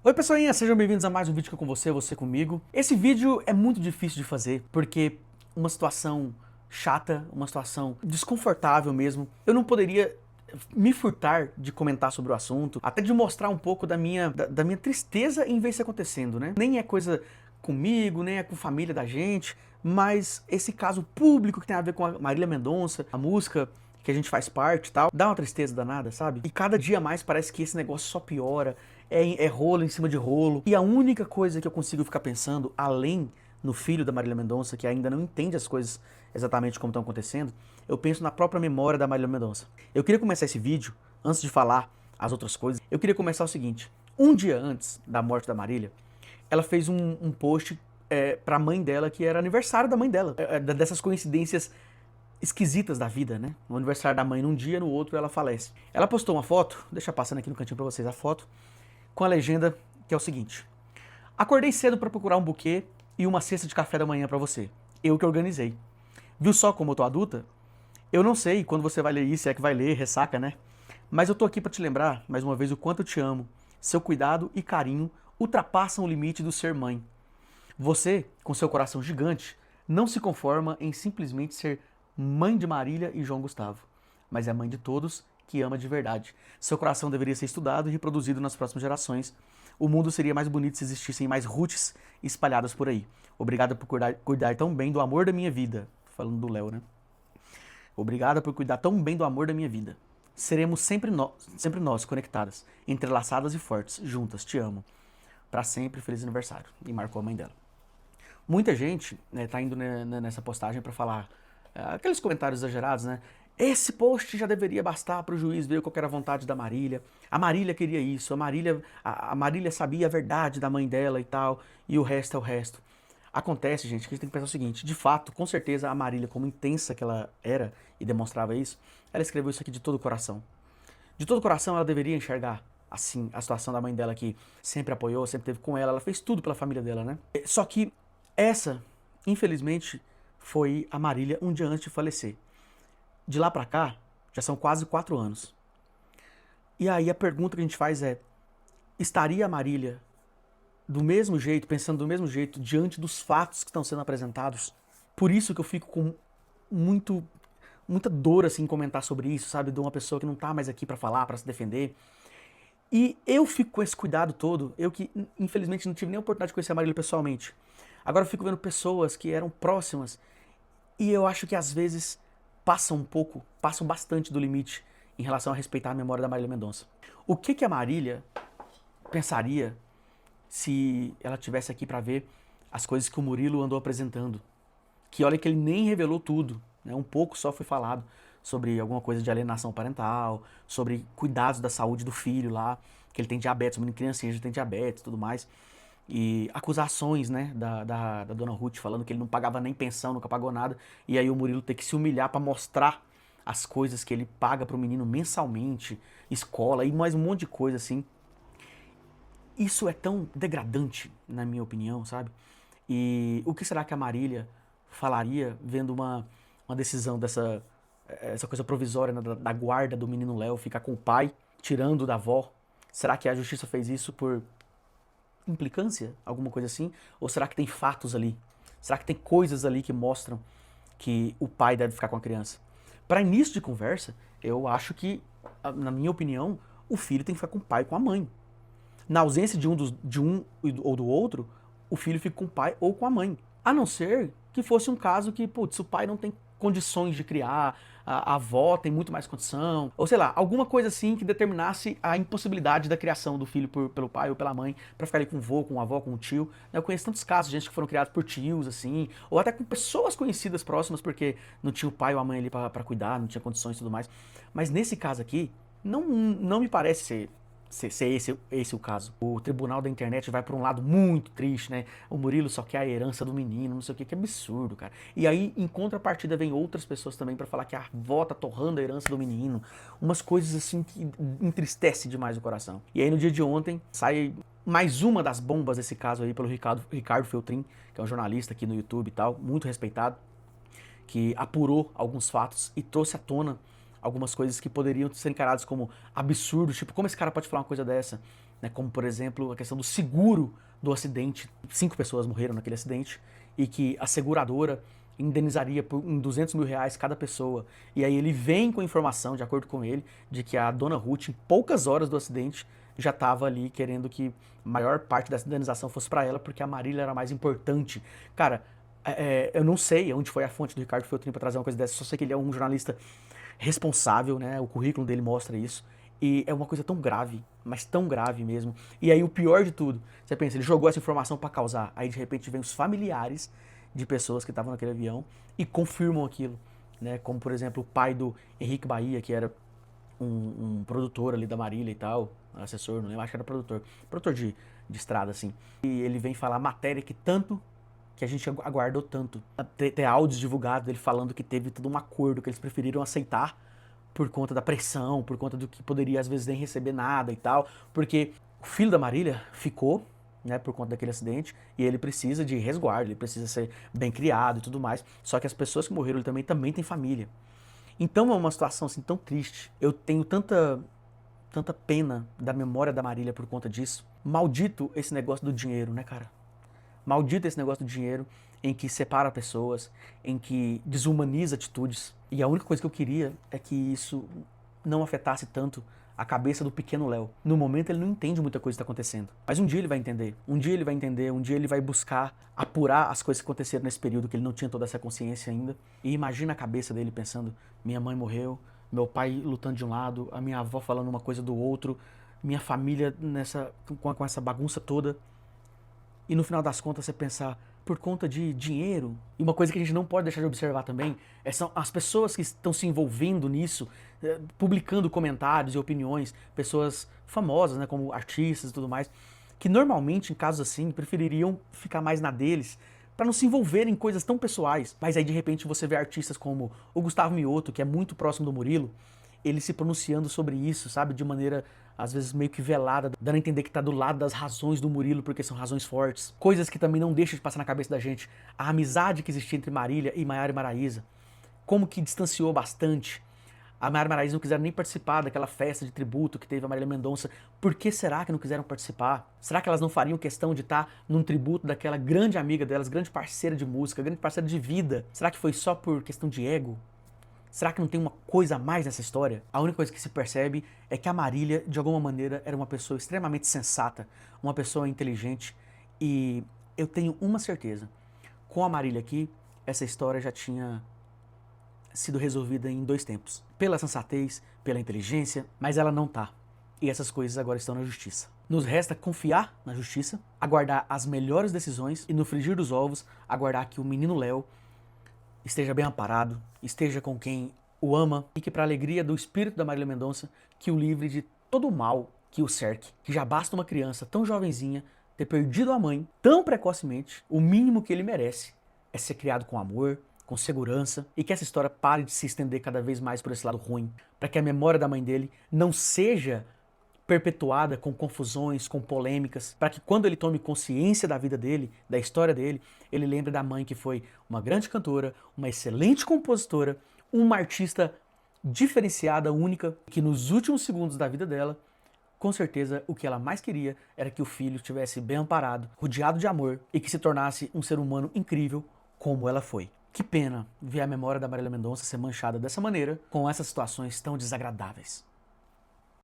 Oi pessoinha, sejam bem-vindos a mais um vídeo aqui com você comigo. Esse vídeo é muito difícil de fazer, porque uma situação chata, uma situação desconfortável mesmo, eu não poderia me furtar de comentar sobre o assunto, até de mostrar um pouco da minha tristeza em ver isso acontecendo, né? Nem é coisa comigo, nem é com a família da gente, mas esse caso público que tem a ver com a Marília Mendonça, a música que a gente faz parte e tal, dá uma tristeza danada, sabe? E cada dia mais parece que esse negócio só piora, é rolo em cima de rolo. E a única coisa que eu consigo ficar pensando, além no filho da Marília Mendonça, que ainda não entende as coisas exatamente como estão acontecendo, eu penso na própria memória da Marília Mendonça. Eu queria começar esse vídeo, antes de falar as outras coisas, eu queria começar o seguinte. Um dia antes da morte da Marília, ela fez um post pra mãe dela, que era aniversário da mãe dela. Dessas coincidências esquisitas da vida, né? O aniversário da mãe num dia, no outro ela falece. Ela postou uma foto, deixa passando aqui no cantinho pra vocês a foto, com a legenda que é o seguinte: acordei cedo para procurar um buquê e uma cesta de café da manhã para você. Eu que organizei. Viu só como eu tô adulta? Eu não sei quando você vai ler isso, é que vai ler, ressaca, né? Mas eu tô aqui para te lembrar, mais uma vez, o quanto eu te amo. Seu cuidado e carinho ultrapassam o limite do ser mãe. Você, com seu coração gigante, não se conforma em simplesmente ser mãe de Marília e João Gustavo, mas é mãe de todos que ama de verdade. Seu coração deveria ser estudado e reproduzido nas próximas gerações. O mundo seria mais bonito se existissem mais Ruths espalhadas por aí. Obrigada por cuidar tão bem do amor da minha vida. Falando do Léo, né? Obrigada por cuidar tão bem do amor da minha vida. Seremos sempre nós conectadas, entrelaçadas e fortes, juntas. Te amo. Pra sempre, feliz aniversário. E marcou a mãe dela. Muita gente tá indo nessa postagem para falar aqueles comentários exagerados, né? Esse post já deveria bastar para o juiz ver qual era a vontade da Marília. A Marília queria isso, a Marília sabia a verdade da mãe dela e tal, e o resto é o resto. Acontece, gente, que a gente tem que pensar o seguinte: de fato, com certeza a Marília, como intensa que ela era e demonstrava isso, ela escreveu isso aqui de todo o coração. De todo o coração ela deveria enxergar assim a situação da mãe dela, que sempre apoiou, sempre esteve com ela fez tudo pela família dela, né? Só que essa, infelizmente, foi a Marília um dia antes de falecer. De lá pra cá, já são quase 4 anos. E aí a pergunta que a gente faz é: estaria a Marília do mesmo jeito, pensando do mesmo jeito, diante dos fatos que estão sendo apresentados? Por isso que eu fico com muita dor assim em comentar sobre isso, sabe? De uma pessoa que não tá mais aqui pra falar, pra se defender. E eu fico com esse cuidado todo, eu que infelizmente não tive nem a oportunidade de conhecer a Marília pessoalmente. Agora eu fico vendo pessoas que eram próximas e eu acho que às vezes passam bastante do limite em relação a respeitar a memória da Marília Mendonça. O que a Marília pensaria se ela tivesse aqui para ver as coisas que o Murilo andou apresentando? Que olha que ele nem revelou tudo, né? Um pouco só foi falado sobre alguma coisa de alienação parental, sobre cuidados da saúde do filho lá, que ele tem diabetes, o menino criancinha já tem diabetes e tudo mais. E acusações, né, da dona Ruth falando que ele não pagava nem pensão, nunca pagou nada. E aí o Murilo tem que se humilhar para mostrar as coisas que ele paga pro menino mensalmente, escola e mais um monte de coisa assim. Isso é tão degradante, na minha opinião, sabe? E o que será que a Marília falaria vendo uma decisão essa coisa provisória, né, da guarda do menino Léo ficar com o pai, tirando da avó? Será que a justiça fez isso por implicância? Alguma coisa assim? Ou será que tem fatos ali? Será que tem coisas ali que mostram que o pai deve ficar com a criança? Para início de conversa, eu acho que, na minha opinião, o filho tem que ficar com o pai e com a mãe. Na ausência de um ou do outro, o filho fica com o pai ou com a mãe. A não ser que fosse um caso que, putz, o pai não tem condições de criar, a avó tem muito mais condição, ou sei lá, alguma coisa assim que determinasse a impossibilidade da criação do filho pelo pai ou pela mãe, pra ficar ali com o vô, com a avó, com o tio. Eu conheço tantos casos de gente que foram criados por tios, assim, ou até com pessoas conhecidas próximas, porque não tinha o pai ou a mãe ali pra cuidar, não tinha condições e tudo mais. Mas nesse caso aqui, não me parece ser esse o caso. O tribunal da internet vai pra um lado muito triste, né? O Murilo só quer a herança do menino, não sei o que absurdo, cara. E aí, em contrapartida, vem outras pessoas também pra falar que a avó tá torrando a herança do menino. Umas coisas assim que entristece demais o coração. E aí, no dia de ontem, sai mais uma das bombas desse caso aí pelo Ricardo Feltrin, que é um jornalista aqui no YouTube e tal, muito respeitado, que apurou alguns fatos e trouxe à tona algumas coisas que poderiam ser encaradas como absurdos, tipo, como esse cara pode falar uma coisa dessa? né, como por exemplo a questão do seguro do acidente. 5 pessoas morreram naquele acidente e que a seguradora indenizaria por em R$ 200 mil cada pessoa. E aí ele vem com a informação, de acordo com ele, de que a dona Ruth, em poucas horas do acidente, já estava ali querendo que a maior parte dessa indenização fosse para ela, porque a Marília era mais importante. Cara, eu não sei onde foi a fonte do Ricardo Feltrin para trazer uma coisa dessa, só sei que ele é um jornalista responsável, né? O currículo dele mostra isso. E é uma coisa tão grave, mas tão grave mesmo. E aí o pior de tudo, você pensa, ele jogou essa informação para causar, aí de repente vem os familiares de pessoas que estavam naquele avião e confirmam aquilo, né? Como por exemplo o pai do Henrique Bahia, que era um produtor ali da Marília e tal, assessor, não lembro, acho que era produtor de estrada assim. E ele vem falar a matéria que a gente aguardou tanto. Ter áudios divulgados dele falando que teve todo um acordo, que eles preferiram aceitar por conta da pressão, por conta do que poderia às vezes nem receber nada e tal, porque o filho da Marília ficou, né, por conta daquele acidente, e ele precisa de resguardo, ele precisa ser bem criado e tudo mais, só que as pessoas que morreram ele também têm família. Então é uma situação assim tão triste, eu tenho tanta pena da memória da Marília por conta disso. Maldito esse negócio do dinheiro, né, cara? Maldito esse negócio do dinheiro em que separa pessoas, em que desumaniza atitudes. E a única coisa que eu queria é que isso não afetasse tanto a cabeça do pequeno Léo. No momento ele não entende muita coisa que está acontecendo. Mas um dia ele vai entender. Um dia ele vai entender, um dia ele vai buscar apurar as coisas que aconteceram nesse período que ele não tinha toda essa consciência ainda. E imagina a cabeça dele pensando, minha mãe morreu, meu pai lutando de um lado, a minha avó falando uma coisa do outro, minha família com essa bagunça toda. E no final das contas você pensar, por conta de dinheiro, e uma coisa que a gente não pode deixar de observar também, são as pessoas que estão se envolvendo nisso, publicando comentários e opiniões, pessoas famosas, né, como artistas e tudo mais, que normalmente em casos assim prefeririam ficar mais na deles, para não se envolver em coisas tão pessoais. Mas aí de repente você vê artistas como o Gustavo Mioto, que é muito próximo do Murilo, ele se pronunciando sobre isso, sabe, de maneira às vezes meio que velada, dando a entender que tá do lado das razões do Murilo, porque são razões fortes. Coisas que também não deixam de passar na cabeça da gente. A amizade que existia entre Marília e Maiara e Maraísa, como que distanciou bastante. A Maiara e Maraísa não quiseram nem participar daquela festa de tributo que teve a Marília Mendonça. Por que será que não quiseram participar? Será que elas não fariam questão de estar num tributo daquela grande amiga delas, grande parceira de música, grande parceira de vida? Será que foi só por questão de ego? Será que não tem uma coisa a mais nessa história? A única coisa que se percebe é que a Marília, de alguma maneira, era uma pessoa extremamente sensata, uma pessoa inteligente, e eu tenho uma certeza. Com a Marília aqui, essa história já tinha sido resolvida em 2 tempos. Pela sensatez, pela inteligência, mas ela não tá. E essas coisas agora estão na justiça. Nos resta confiar na justiça, aguardar as melhores decisões e no frigir dos ovos, aguardar que o menino Léo esteja bem amparado, esteja com quem o ama e que, para a alegria do espírito da Marília Mendonça, que o livre de todo o mal que o cerque. Que já basta uma criança tão jovenzinha ter perdido a mãe tão precocemente, o mínimo que ele merece é ser criado com amor, com segurança, e que essa história pare de se estender cada vez mais por esse lado ruim, para que a memória da mãe dele não seja perpetuada com confusões, com polêmicas, para que quando ele tome consciência da vida dele, da história dele, ele lembre da mãe que foi uma grande cantora, uma excelente compositora, uma artista diferenciada, única, que nos últimos segundos da vida dela, com certeza o que ela mais queria era que o filho estivesse bem amparado, rodeado de amor e que se tornasse um ser humano incrível como ela foi. Que pena ver a memória da Marília Mendonça ser manchada dessa maneira, com essas situações tão desagradáveis.